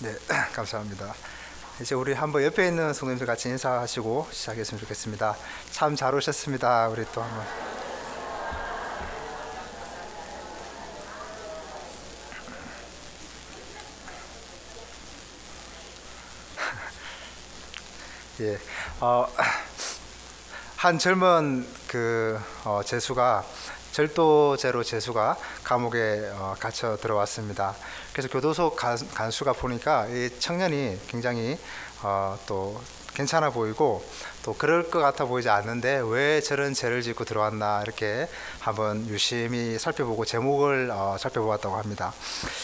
네, 감사합니다. 이제 우리 한번 옆에 있는 성도님들 같이 인사하시고 시작했으면 좋겠습니다. 참 잘 오셨습니다. 우리 또 한번. 예, 한 젊은 재수가 절도죄로 재수가 감옥에 갇혀 들어왔습니다. 그래서 교도소 간수가 보니까 이 청년이 굉장히 또 괜찮아 보이고 또 그럴 것 같아 보이지 않는데 왜 저런 죄를 짓고 들어왔나 이렇게 한번 유심히 살펴보고 제목을 살펴보았다고 합니다.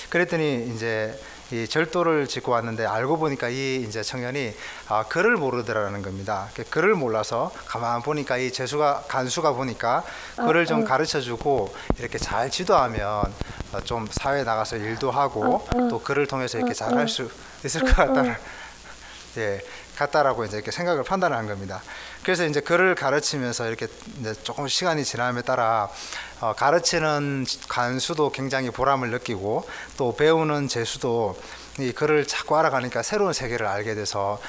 그랬더니 이제 이 절도를 짓고 왔는데 알고 보니까 이 이제 청년이 글을 모르더라는 겁니다. 글을 몰라서 가만 보니까 이 간수가 보니까 글을 좀 가르쳐주고 이렇게 잘 지도하면 좀 사회에 나가서 일도 하고 또 글을 통해서 이렇게 잘 할 수 있을 것 같다는 같다라고 이제 이렇게 생각을 판단한 겁니다. 그래서 이제 글을 가르치면서 이렇게 이제 조금 시간이 지남에 따라 가르치는 간수도 굉장히 보람을 느끼고 또 배우는 재수도 이 글을 자꾸 알아가니까 새로운 세계를 알게 돼서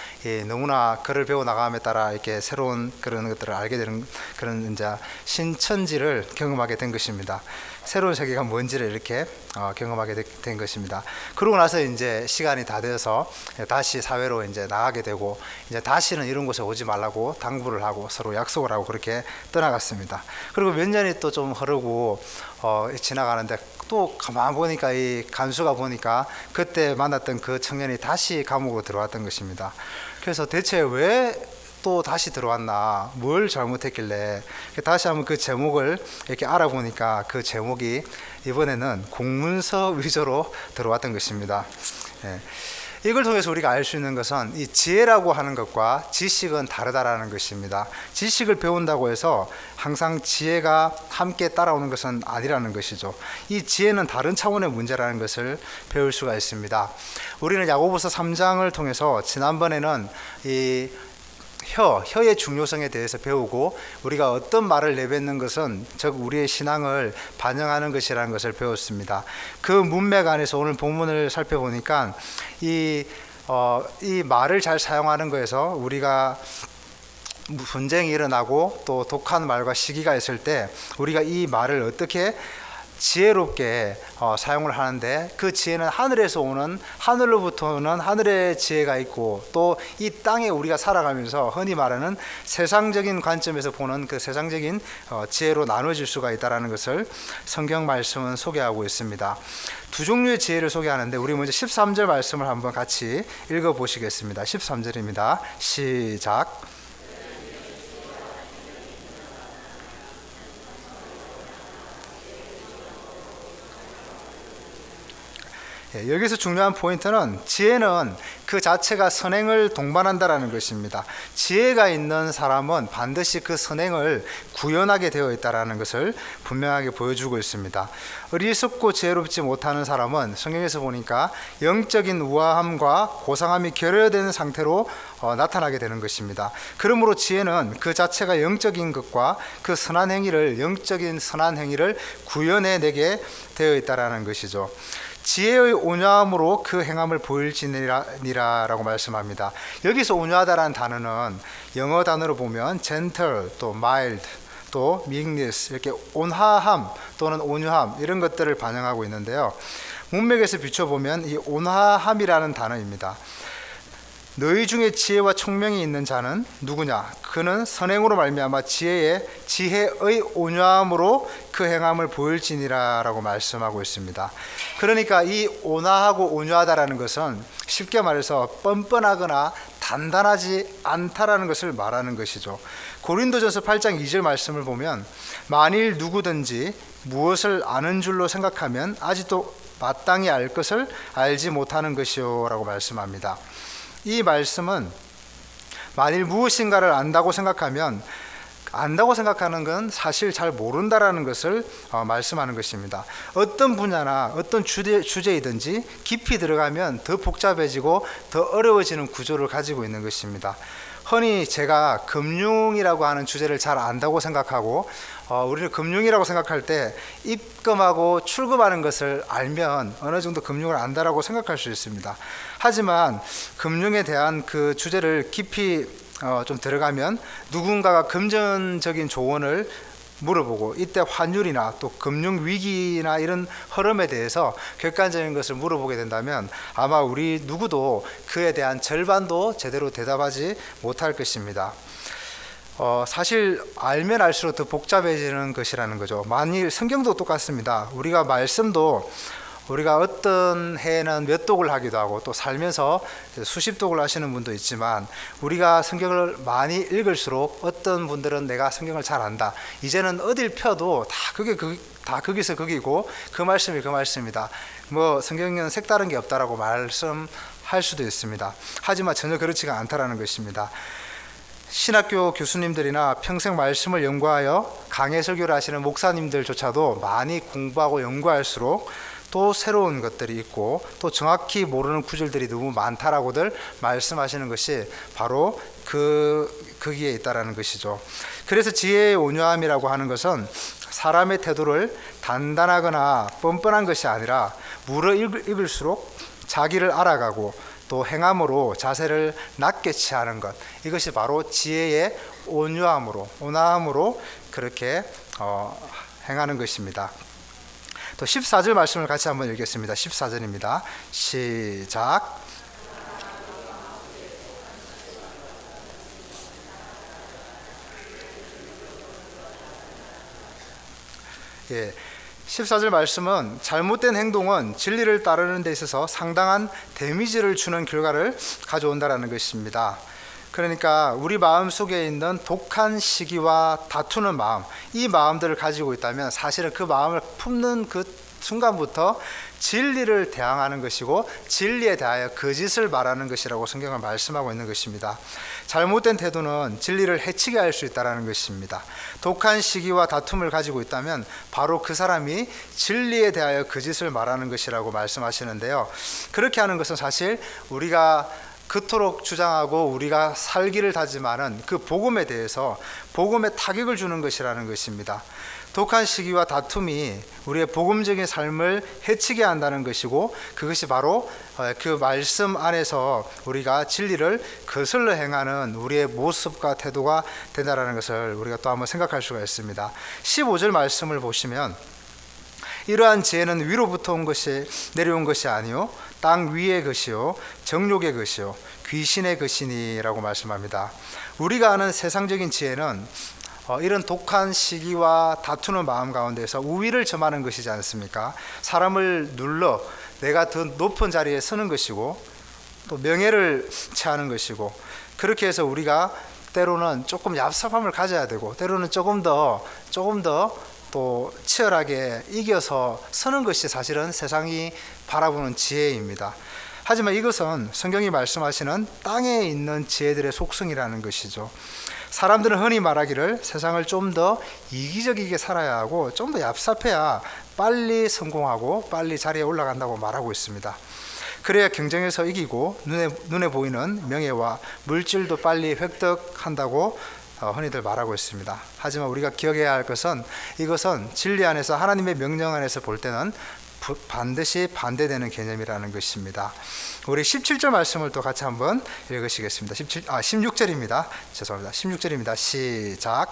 너무나 글을 배워 나감에 따라 이렇게 새로운 그런 것들을 알게 되는 그런 이제 신천지를 경험하게 된 것입니다. 새로운 세계가 뭔지를 이렇게 경험하게 된 것입니다. 그러고 나서 이제 시간이 다 되어서 다시 사회로 이제 나가게 되고 이제 다시는 이런 곳에 오지 말라고 당부를 하고 서로 약속을 하고 그렇게 떠나갔습니다. 그리고 몇 년이 또 좀 흐르고 지나가는데 또 가만 보니까 이 간수가 보니까 그때 만났던 그 청년이 다시 감옥으로 들어왔던 것입니다. 그래서 대체 왜 또 다시 들어왔나, 뭘 잘못했길래 다시 한번 그 제목을 이렇게 알아보니까 그 제목이 이번에는 공문서 위조로 들어왔던 것입니다. 이걸 통해서 우리가 알 수 있는 것은 이 지혜라고 하는 것과 지식은 다르다라는 것입니다. 지식을 배운다고 해서 항상 지혜가 함께 따라오는 것은 아니라는 것이죠. 이 지혜는 다른 차원의 문제라는 것을 배울 수가 있습니다. 우리는 야고보서 3장을 통해서 지난번에는 이 혀의 중요성에 대해서 배우고 우리가 어떤 말을 내뱉는 것은 즉 우리의 신앙을 반영하는 것이라는 것을 배웠습니다. 그 문맥 안에서 오늘 본문을 살펴보니까 이 말을 잘 사용하는 것에서 우리가 분쟁이 일어나고 또 독한 말과 시기가 있을 때 우리가 이 말을 어떻게 지혜롭게 사용을 하는데 그 지혜는 하늘에서 오는 하늘로부터 오는 하늘의 지혜가 있고 또 이 땅에 우리가 살아가면서 흔히 말하는 세상적인 관점에서 보는 그 세상적인 지혜로 나눠질 수가 있다는 것을 성경 말씀은 소개하고 있습니다. 두 종류의 지혜를 소개하는데 우리 먼저 13절 말씀을 한번 같이 읽어보시겠습니다. 13절입니다. 시작. 여기서 중요한 포인트는 지혜는 그 자체가 선행을 동반한다라는 것입니다. 지혜가 있는 사람은 반드시 그 선행을 구현하게 되어 있다라는 것을 분명하게 보여주고 있습니다. 어리석고 지혜롭지 못하는 사람은 성경에서 보니까 영적인 우아함과 고상함이 결여된 상태로 나타나게 되는 것입니다. 그러므로 지혜는 그 자체가 영적인 것과 그 선한 행위를 영적인 선한 행위를 구현해내게 되어 있다라는 것이죠. 지혜의 온유함으로 그 행함을 보일지니라라고 말씀합니다. 여기서 온유하다라는 단어는 영어 단어로 보면 gentle, 또 mild, 또 meekness 이렇게 온화함 또는 온유함 이런 것들을 반영하고 있는데요. 문맥에서 비춰보면 이 온화함이라는 단어입니다. 너희 중에 지혜와 총명이 있는 자는 누구냐? 그는 선행으로 말미암아 지혜의 온유함으로 그 행함을 보일지니라 라고 말씀하고 있습니다. 그러니까 이 온화하고 온유하다라는 것은 쉽게 말해서 뻔뻔하거나 단단하지 않다라는 것을 말하는 것이죠. 고린도전서 8장 2절 말씀을 보면 만일 누구든지 무엇을 아는 줄로 생각하면 아직도 마땅히 알 것을 알지 못하는 것이요 라고 말씀합니다. 이 말씀은 만일 무엇인가를 안다고 생각하면 안다고 생각하는 건 사실 잘 모른다라는 것을 말씀하는 것입니다. 어떤 분야나 어떤 주제이든지 깊이 들어가면 더 복잡해지고 더 어려워지는 구조를 가지고 있는 것입니다. 흔히 제가 금융이라고 하는 주제를 잘 안다고 생각하고 우리는 금융이라고 생각할 때 입금하고 출금하는 것을 알면 어느 정도 금융을 안다라고 생각할 수 있습니다. 하지만 금융에 대한 그 주제를 깊이 좀 들어가면 누군가가 금전적인 조언을 물어보고 이때 환율이나 또 금융 위기나 이런 흐름에 대해서 객관적인 것을 물어보게 된다면 아마 우리 누구도 그에 대한 절반도 제대로 대답하지 못할 것입니다. 사실 알면 알수록 더 복잡해지는 것이라는 거죠. 만일 성경도 똑같습니다. 우리가 말씀도 우리가 어떤 해에는 몇 독을 하기도 하고 또 살면서 수십 독을 하시는 분도 있지만 우리가 성경을 많이 읽을수록 어떤 분들은 내가 성경을 잘 안다. 이제는 어딜 펴도 다 거기서 거기고 그 말씀이 그 말씀이다. 뭐 성경에는 색다른 게 없다라고 말씀할 수도 있습니다. 하지만 전혀 그렇지가 않다라는 것입니다. 신학교 교수님들이나 평생 말씀을 연구하여 강해 설교를 하시는 목사님들조차도 많이 공부하고 연구할수록 또 새로운 것들이 있고 또 정확히 모르는 구절들이 너무 많다라고들 말씀하시는 것이 바로 거기에 있다라는 것이죠. 그래서 지혜의 온유함이라고 하는 것은 사람의 태도를 단단하거나 뻔뻔한 것이 아니라 물어 읽을수록 자기를 알아가고 또 행함으로 자세를 낮게 취하는 것, 이것이 바로 지혜의 온유함으로 그렇게 행하는 것입니다. 또 14절 말씀을 같이 한번 읽겠습니다. 14절입니다. 시작. 예, 14절 말씀은 잘못된 행동은 진리를 따르는 데 있어서 상당한 데미지를 주는 결과를 가져온다라는 것입니다. 그러니까 우리 마음 속에 있는 독한 시기와 다투는 마음, 이 마음들을 가지고 있다면 사실은 그 마음을 품는 그 순간부터 진리를 대항하는 것이고 진리에 대하여 거짓을 말하는 것이라고 성경은 말씀하고 있는 것입니다. 잘못된 태도는 진리를 해치게 할 수 있다는 것입니다. 독한 시기와 다툼을 가지고 있다면 바로 그 사람이 진리에 대하여 거짓을 말하는 것이라고 말씀하시는데요. 그렇게 하는 것은 사실 우리가 그토록 주장하고 우리가 살기를 다짐하는 그 복음에 대해서 복음에 타격을 주는 것이라는 것입니다. 독한 시기와 다툼이 우리의 복음적인 삶을 해치게 한다는 것이고 그것이 바로 그 말씀 안에서 우리가 진리를 거슬러 행하는 우리의 모습과 태도가 된다는 것을 우리가 또 한번 생각할 수가 있습니다. 15절 말씀을 보시면 이러한 지혜는 위로부터 온 것이 내려온 것이 아니요 땅 위의 것이요 정욕의 것이요 귀신의 것이니라고 말씀합니다. 우리가 아는 세상적인 지혜는 이런 독한 시기와 다투는 마음 가운데서 우위를 점하는 것이지 않습니까? 사람을 눌러 내가 더 높은 자리에 서는 것이고 또 명예를 취하는 것이고 그렇게 해서 우리가 때로는 조금 얍삽함을 가져야 되고 때로는 조금 더 또 치열하게 이겨서 서는 것이 사실은 세상이 바라보는 지혜입니다. 하지만 이것은 성경이 말씀하시는 땅에 있는 지혜들의 속성이라는 것이죠. 사람들은 흔히 말하기를 세상을 좀 더 이기적이게 살아야 하고 좀 더 얍삽해야 빨리 성공하고 빨리 자리에 올라간다고 말하고 있습니다. 그래야 경쟁에서 이기고 눈에 보이는 명예와 물질도 빨리 획득한다고 흔히들 말하고 있습니다. 하지만 우리가 기억해야 할 것은 이것은 진리 안에서 하나님의 명령 안에서 볼 때는 반드시 반대되는 개념이라는 것입니다. 우리 17절 말씀을 또 같이 한번 읽으시겠습니다. 16절입니다. 죄송합니다. 16절입니다. 시작.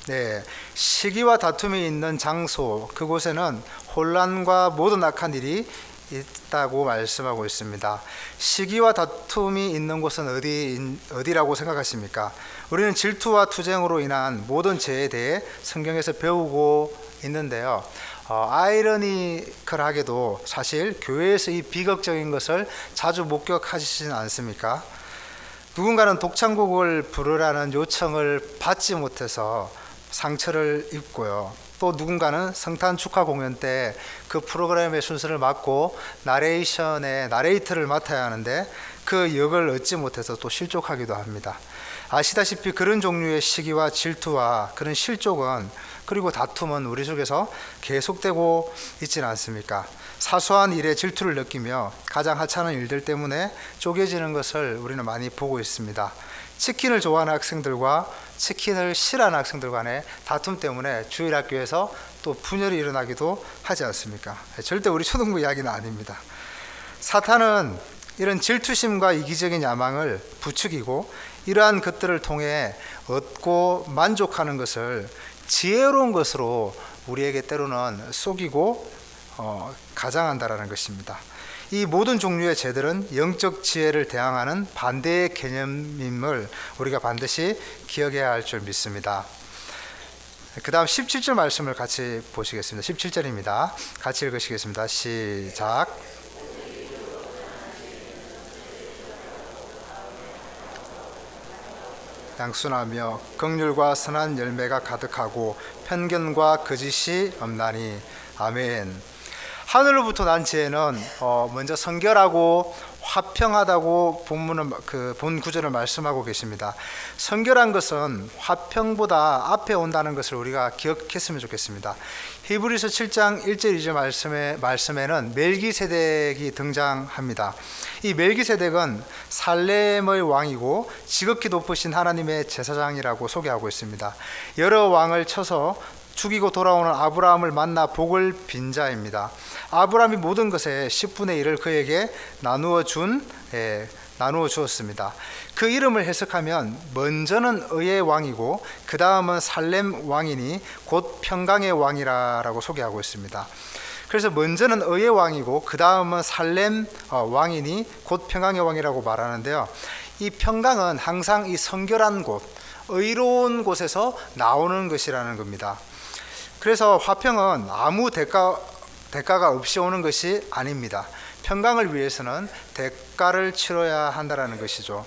네, 시기와 다툼이 있는 장소 그곳에는 혼란과 모든 악한 일이 있다고 말씀하고 있습니다. 시기와 다툼이 있는 곳은 어디라고 생각하십니까? 우리는 질투와 투쟁으로 인한 모든 죄에 대해 성경에서 배우고 있는데요. 아이러니컬하게도 사실 교회에서 이 비극적인 것을 자주 목격하시지는 않습니까? 누군가는 독창곡을 부르라는 요청을 받지 못해서 상처를 입고요. 또 누군가는 성탄 축하 공연 때 그 프로그램의 순서를 맡고 나레이터를 맡아야 하는데 그 역을 얻지 못해서 또 실족하기도 합니다. 아시다시피 그런 종류의 시기와 질투와 그런 실족은, 그리고 다툼은 우리 속에서 계속되고 있지는 않습니까? 사소한 일에 질투를 느끼며 가장 하찮은 일들 때문에 쪼개지는 것을 우리는 많이 보고 있습니다. 치킨을 좋아하는 학생들과 치킨을 싫어하는 학생들 간의 다툼 때문에 주일학교에서 또 분열이 일어나기도 하지 않습니까? 절대 우리 초등부 이야기는 아닙니다. 사탄은 이런 질투심과 이기적인 야망을 부추기고 이러한 것들을 통해 얻고 만족하는 것을 지혜로운 것으로 우리에게 때로는 속이고 가장한다라는 것입니다. 이 모든 종류의 죄들은 영적 지혜를 대항하는 반대의 개념임을 우리가 반드시 기억해야 할 줄 믿습니다. 그 다음 17절 말씀을 같이 보시겠습니다. 17절입니다. 같이 읽으시겠습니다. 시작. 양순하며 긍휼과 선한 열매가 가득하고 편견과 거짓이 없나니. 아멘. 하늘로부터 난 지혜는 먼저 성결하고 화평하다고 본 구절을 말씀하고 계십니다. 성결한 것은 화평보다 앞에 온다는 것을 우리가 기억했으면 좋겠습니다. 히브리서 7장 1절 2절 말씀에는 멜기세덱이 등장합니다. 이 멜기세덱은 살렘의 왕이고 지극히 높으신 하나님의 제사장이라고 소개하고 있습니다. 여러 왕을 쳐서 죽이고 돌아오는 아브라함을 만나 복을 빈 자입니다. 아브라함이 모든 것의 10분의 1을 그에게 나누어 주었습니다. 그 이름을 해석하면 먼저는 의의 왕이고 그 다음은 살렘 왕이니 곧 평강의 왕이라고 소개하고 있습니다. 그래서 먼저는 의의 왕이고 그 다음은 살렘 왕이니 곧 평강의 왕이라고 말하는데요. 이 평강은 항상 이 성결한 곳, 의로운 곳에서 나오는 것이라는 겁니다. 그래서 화평은 아무 대가가 없이 오는 것이 아닙니다. 평강을 위해서는 대가를 치러야 한다는 것이죠.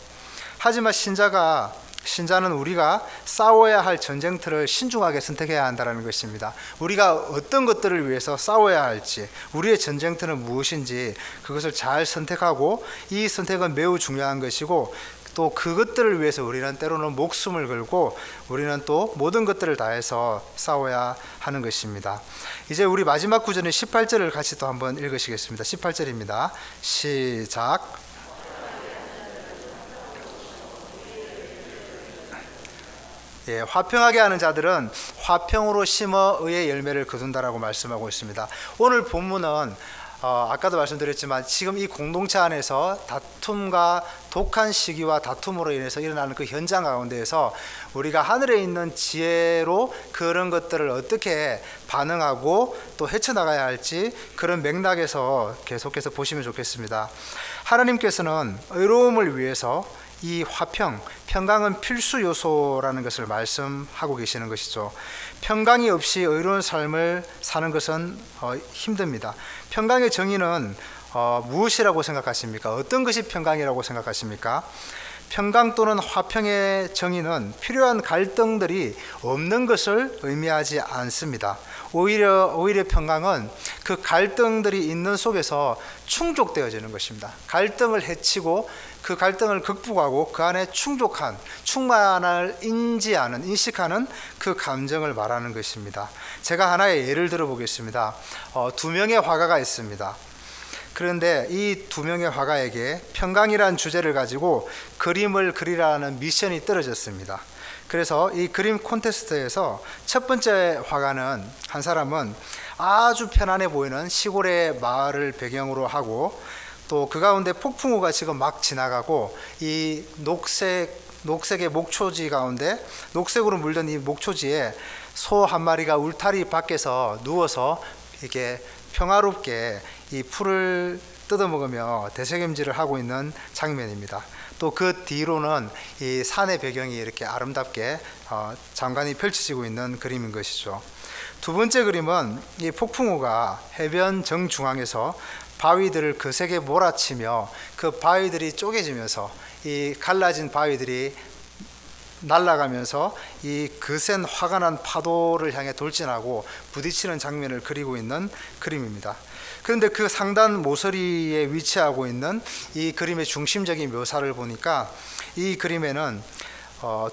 하지만 신자는 우리가 싸워야 할 전쟁터를 신중하게 선택해야 한다는 것입니다. 우리가 어떤 것들을 위해서 싸워야 할지, 우리의 전쟁터는 무엇인지 그것을 잘 선택하고, 이 선택은 매우 중요한 것이고, 또 그것들을 위해서 우리는 때로는 목숨을 걸고 우리는 또 모든 것들을 다해서 싸워야 하는 것입니다. 이제 우리 마지막 구절인 18절을 같이 또 한번 읽으시겠습니다. 18절입니다. 시작. 화평하게 하는 자들은 화평으로 심어 의의 열매를 거둔다라고 말씀하고 있습니다. 오늘 본문은 아까도 말씀드렸지만 지금 이 공동체 안에서 다툼과 독한 시기와 다툼으로 인해서 일어나는 그 현장 가운데에서 우리가 하늘에 있는 지혜로 그런 것들을 어떻게 반응하고 또 헤쳐나가야 할지, 그런 맥락에서 계속해서 보시면 좋겠습니다. 하나님께서는 의로움을 위해서 이 평강은 필수 요소라는 것을 말씀하고 계시는 것이죠. 평강이 없이 의로운 삶을 사는 것은 힘듭니다. 평강의 정의는 무엇이라고 생각하십니까? 어떤 것이 평강이라고 생각하십니까? 평강 또는 화평의 정의는 필요한 갈등들이 없는 것을 의미하지 않습니다. 오히려 평강은 그 갈등들이 있는 속에서 충족되어지는 것입니다. 갈등을 해치고 그 갈등을 극복하고 그 안에 충만을 인식하는 그 감정을 말하는 것입니다. 제가 하나의 예를 들어 보겠습니다. 두 명의 화가가 있습니다. 그런데 이 두 명의 화가에게 평강이라는 주제를 가지고 그림을 그리라는 미션이 떨어졌습니다. 그래서 이 그림 콘테스트에서 첫 번째 화가는, 한 사람은 아주 편안해 보이는 시골의 마을을 배경으로 하고, 또 그 가운데 폭풍우가 지금 막 지나가고 이 녹색의 목초지 가운데, 녹색으로 물든 이 목초지에 소 한 마리가 울타리 밖에서 누워서 이렇게 평화롭게 이 풀을 뜯어먹으며 대책임질을 하고 있는 장면입니다. 또 그 뒤로는 이 산의 배경이 이렇게 아름답게 장관이 펼쳐지고 있는 그림인 것이죠. 두 번째 그림은 이 폭풍우가 해변 정중앙에서 바위들을 거세게 몰아치며 그 바위들이 쪼개지면서 이 갈라진 바위들이 날아가면서 이 거센 화가 난 파도를 향해 돌진하고 부딪히는 장면을 그리고 있는 그림입니다. 그런데 그 상단 모서리에 위치하고 있는 이 그림의 중심적인 묘사를 보니까 이 그림에는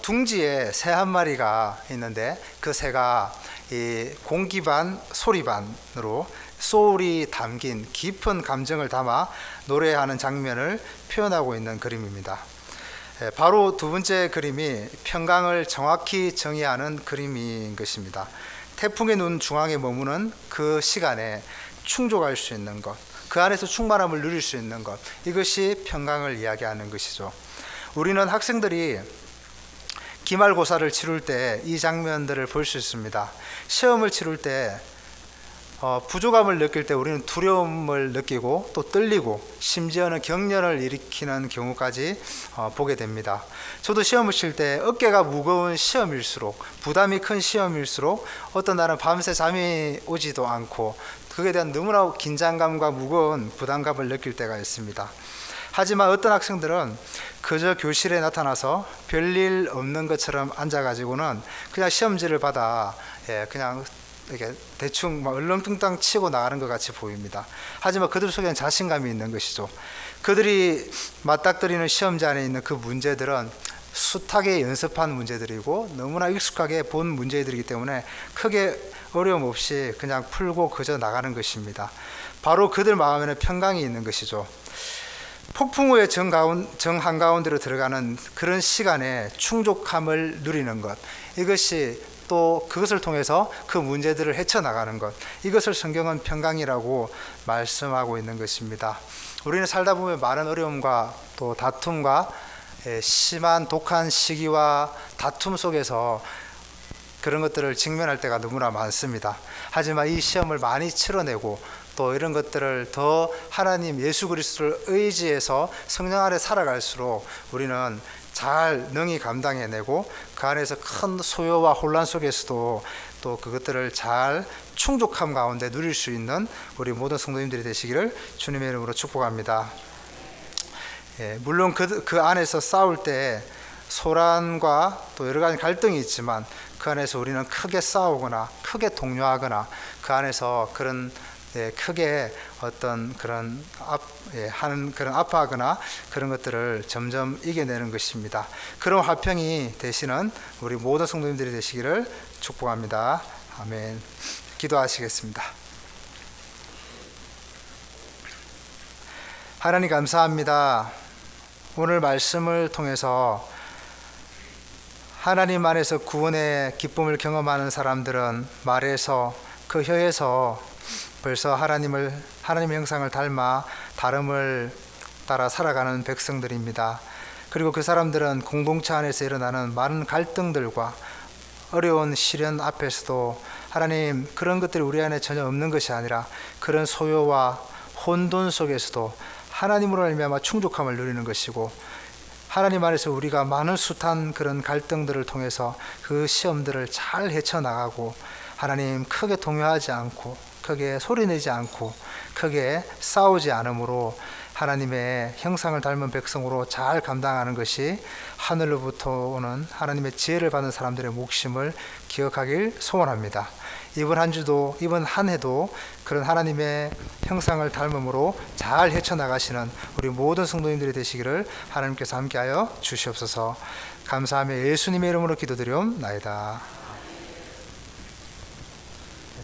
둥지에 새 한 마리가 있는데 그 새가 이 공기 반 소리 반으로 소울이 담긴 깊은 감정을 담아 노래하는 장면을 표현하고 있는 그림입니다. 바로 두 번째 그림이 평강을 정확히 정의하는 그림인 것입니다. 태풍의 눈 중앙에 머무는 그 시간에 충족할 수 있는 것, 그 안에서 충만함을 누릴 수 있는 것, 이것이 평강을 이야기하는 것이죠. 우리는 학생들이 기말고사를 치룰 때 이 장면들을 볼 수 있습니다. 시험을 치룰 때 부족함을 느낄 때 우리는 두려움을 느끼고 또 떨리고 심지어는 경련을 일으키는 경우까지 보게 됩니다. 저도 시험을 칠 때 어깨가 무거운 시험일수록, 부담이 큰 시험일수록 어떤 날은 밤새 잠이 오지도 않고 그에 대한 너무나 긴장감과 무거운 부담감을 느낄 때가 있습니다. 하지만 어떤 학생들은 그저 교실에 나타나서 별일 없는 것처럼 앉아가지고는 그냥 시험지를 받아 그냥 이렇게 대충 얼렁뚱땅 치고 나가는 것 같이 보입니다. 하지만 그들 속에는 자신감이 있는 것이죠. 그들이 맞닥뜨리는 시험지 안에 있는 그 문제들은 숱하게 연습한 문제들이고 너무나 익숙하게 본 문제들이기 때문에 크게 어려움 없이 그냥 풀고 그저 나가는 것입니다. 바로 그들 마음에는 평강이 있는 것이죠. 폭풍 후에 정 한가운데로 들어가는 그런 시간에 충족함을 누리는 것, 이것이 또 그것을 통해서 그 문제들을 헤쳐나가는 것, 이것을 성경은 평강이라고 말씀하고 있는 것입니다. 우리는 살다 보면 많은 어려움과 또 다툼과 심한 독한 시기와 다툼 속에서 그런 것들을 직면할 때가 너무나 많습니다. 하지만 이 시험을 많이 치러내고 또 이런 것들을 더 하나님 예수 그리스도를 의지해서 성령 아래 살아갈수록 우리는 잘 능히 감당해내고 그 안에서 큰 소요와 혼란 속에서도 또 그것들을 잘 충족함 가운데 누릴 수 있는 우리 모든 성도님들이 되시기를 주님의 이름으로 축복합니다. 물론 그 안에서 싸울 때 소란과 또 여러 가지 갈등이 있지만 그 안에서 우리는 크게 싸우거나 크게 동요하거나 그 안에서 그런 크게 어떤 그런 하는 그런 아파하거나 그런 것들을 점점 이겨내는 것입니다. 그런 화평이 되시는 우리 모든 성도님들이 되시기를 축복합니다. 아멘. 기도하시겠습니다. 하나님 감사합니다. 오늘 말씀을 통해서 하나님 안에서 구원의 기쁨을 경험하는 사람들은 말에서 그 혀에서 벌써 하나님의 형상을 닮아 다름을 따라 살아가는 백성들입니다. 그리고 그 사람들은 공동체 안에서 일어나는 많은 갈등들과 어려운 시련 앞에서도 하나님 그런 것들이 우리 안에 전혀 없는 것이 아니라 그런 소요와 혼돈 속에서도 하나님으로 말미암아 충족함을 누리는 것이고 하나님 안에서 우리가 많은 숱한 그런 갈등들을 통해서 그 시험들을 잘 헤쳐나가고 하나님 크게 동요하지 않고 크게 소리내지 않고 크게 싸우지 않으므로 하나님의 형상을 닮은 백성으로 잘 감당하는 것이 하늘로부터 오는 하나님의 지혜를 받는 사람들의 몫임을 기억하길 소원합니다. 이번 한 주도 이번 한 해도 그런 하나님의 형상을 닮음으로 잘 헤쳐나가시는 우리 모든 성도님들이 되시기를 하나님께서 함께하여 주시옵소서. 감사하며 예수님의 이름으로 기도드리옵나이다.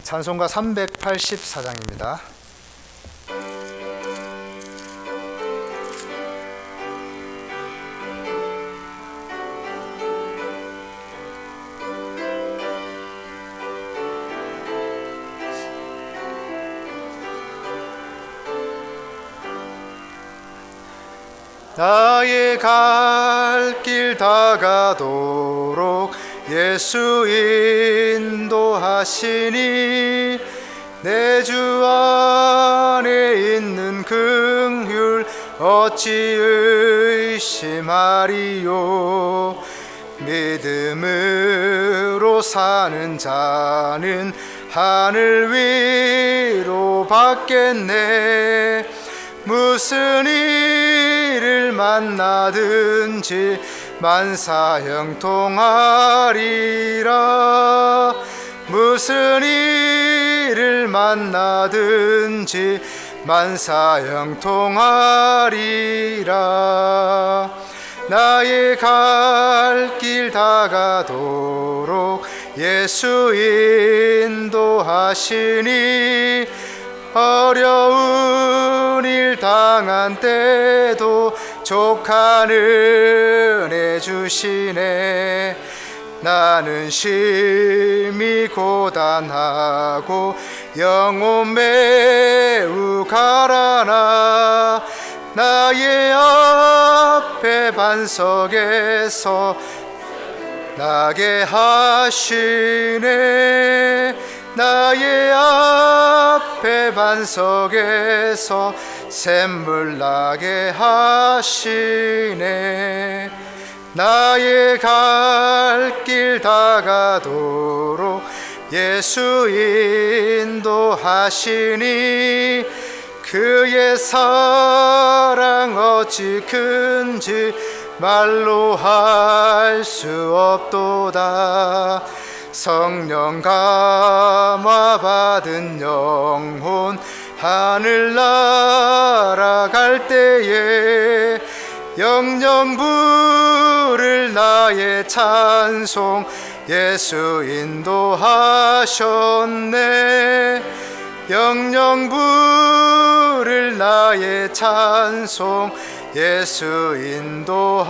찬송가 384장입니다. 나의 갈 길 다가도록 예수 인도하시니 내 주 안에 있는 긍휼 어찌 의심하리요. 믿음으로 사는 자는 하늘 위로 받겠네. 무슨 일을 만나든지 만사형통하리라. 무슨 일을 만나든지 만사형통하리라. 나의 갈 길 다가도록 예수 인도하시니 어려운 일 당한 때도 족한 은혜 주시네. 나는 심히 고단하고 영혼 매우 가라나 나의 앞에 반석에서 나게 하시네. 나의 앞에 반석에서 샘물 나게 하시네. 나의 갈 길 다가도록 예수 인도하시니 그의 사랑 어찌 큰지 말로 할 수 없도다. 성령 감화 받은 영혼 하늘 날아갈 때에 영영 부를 나의 찬송 예수 인도하셨네. 영영 부를 나의 찬송 예수 인도하셨네.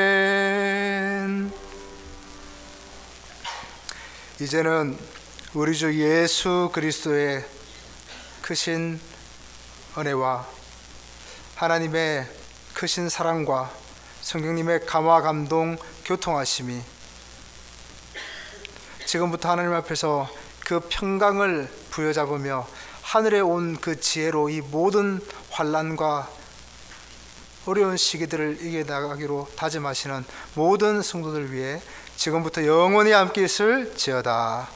아멘. 이제는 우리 주 예수 그리스도의 크신 은혜와 하나님의 크신 사랑과 성령님의 감화 감동 교통하심이 지금부터 하나님 앞에서 그 평강을 부여잡으며 하늘에 온 그 지혜로 이 모든 환난과 어려운 시기들을 이겨나가기로 다짐하시는 모든 성도들 위해 지금부터 영원히 함께 있을지어다.